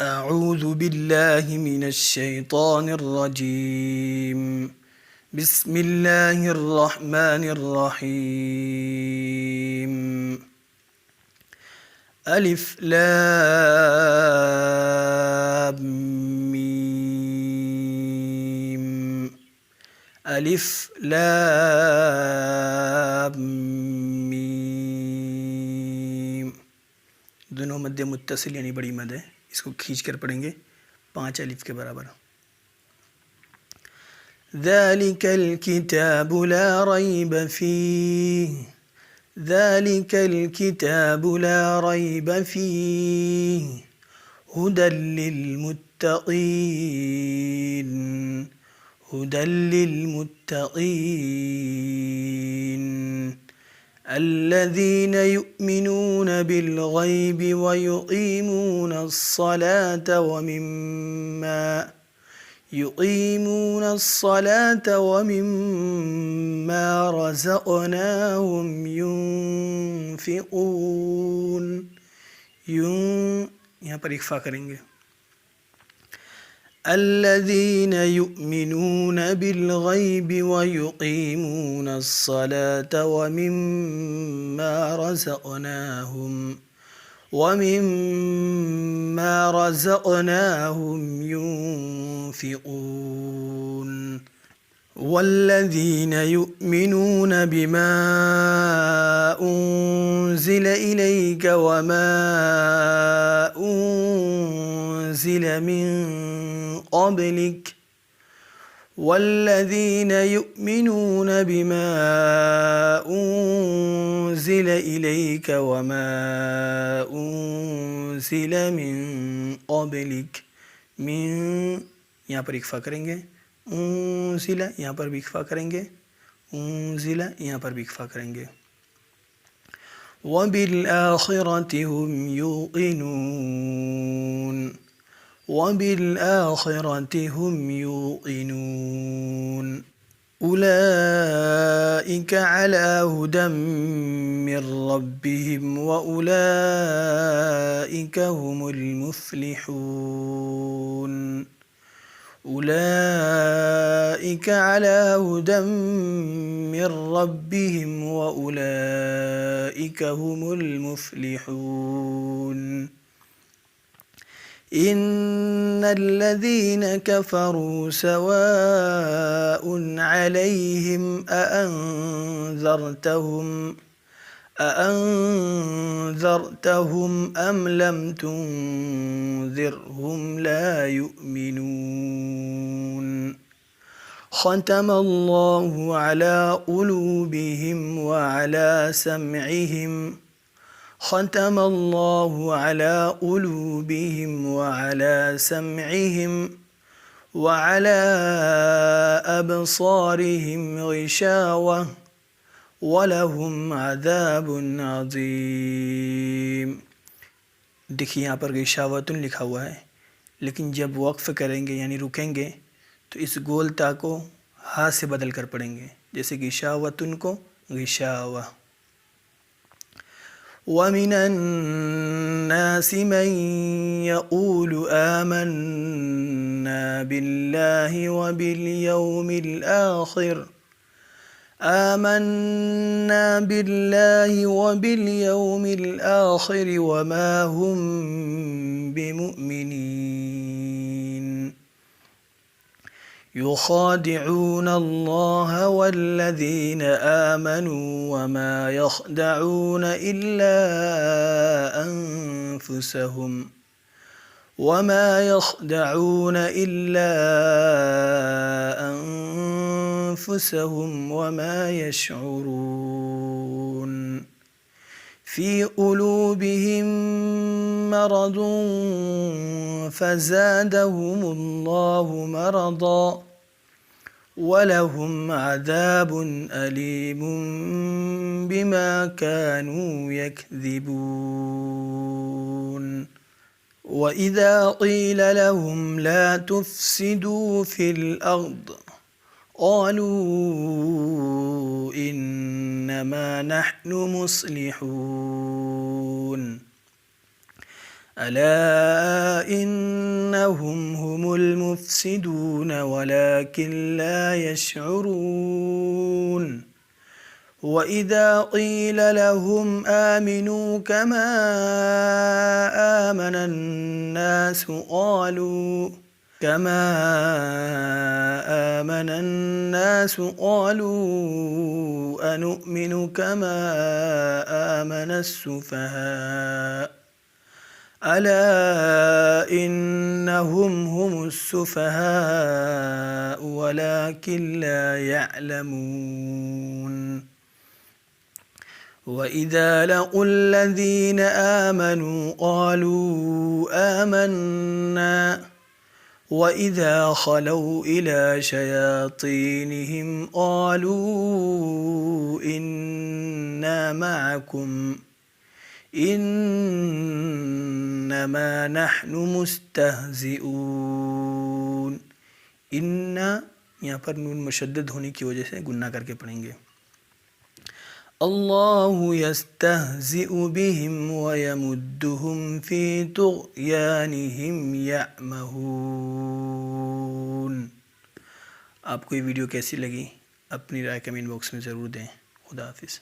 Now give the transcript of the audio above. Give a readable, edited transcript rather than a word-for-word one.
أعوذ بالله من الشيطان الرجيم. بسم الله الرحمن الرحيم. ألف لام ميم. ألف لام ميم. दोनों मध्य मुत्तसिल यानी बड़ी मद है, इसको खींच कर पढ़ेंगे 5 अलिफ के बराबर। ذلك الكتاب لا ريب فيه. ذلك الكتاب لا ريب فيه هدى للمتقين. هدى للمتقين الذين يؤمنون بالغيب ويقيمون الصلاة ومما رزقناهم ينفقون. यहाँ पर इख्फा करेंगे। الذين يؤمنون بالغيب ويقيمون الصلاة ومما رزقناهم ينفقون. والذين يؤمنون بما أنزل إليك وما أنزل من قبلك. والذين يؤمنون بما أنزل إليك وما أنزل من قبلك. من यहाँ पर इख्फा करेंगे, उनजिला यहाँ पर भी इख्फा करेंगे, उनजिला यहाँ पर भी इख्फा करेंगे। वबिलआखिरति हुम यूक़िनून. वबिलआखिरति हुम यूक़िनून उलाइक अला हुदम मिर रब्बिहिम वउलाइक हुमुल मुफ्लिहून. أولئك على هدى من ربهم وأولئك هم المفلحون. إن الذين كفروا سواء عليهم أأنذرتهم أم لم تنذرهم لا يؤمنون. ختم الله على قلوبهم وعلى سمعهم. ختم الله على قلوبهم وعلى سمعهم وعلى أبصارهم غشاوة वलहुम अज़ाबुन अज़ीम. देखिए यहाँ पर गिशावतुन लिखा हुआ है, लेकिन जब वक्फ़ करेंगे यानी रुकेंगे तो इस गोल ता को हा से बदल कर पढ़ेंगे, जैसे गिशावतुन को गिशावा. वमिनन्नासि मन यक़ूलु आमन्ना बिल्लाहि वबिल आखिर. آمنا بالله وباليوم الآخر وما هم بمؤمنين. يخادعون الله والذين آمنوا وما يخدعون إلا أنفسهم وما يشعرون. في قلوبهم مرض فزادهم الله مرضا ولهم عذاب أليم بما كانوا يكذبون. وإذا قيل لهم لا تفسدوا في الأرض قالوا إنما نحن مصلحون. ألا إنهم هم المفسدون ولكن لا يشعرون وإذا قيل لهم آمنوا كما آمن الناس قالوا أنؤمن كما آمن السفهاء ألا إنهم هم السفهاء ولكن لا يعلمون وإذا لقوا الذين آمنوا قالوا آمنا وإذا خلوا إلى شياطينهم قالوا إنا معكم إنما نحن मुस्तहज़िऊन। इन्ना यहाँ पर नून मुशद्दद होने की वजह से गुन्ना करके पढ़ेंगे। अल्लाहु यस्तहज़िउ बिहिम व यमुद्दुहुम फ़ी तुग़यानिहिम यअमहून। आपको ये वीडियो कैसी लगी अपनी राय कमेंट बॉक्स में ज़रूर दें। खुदा हाफिज़।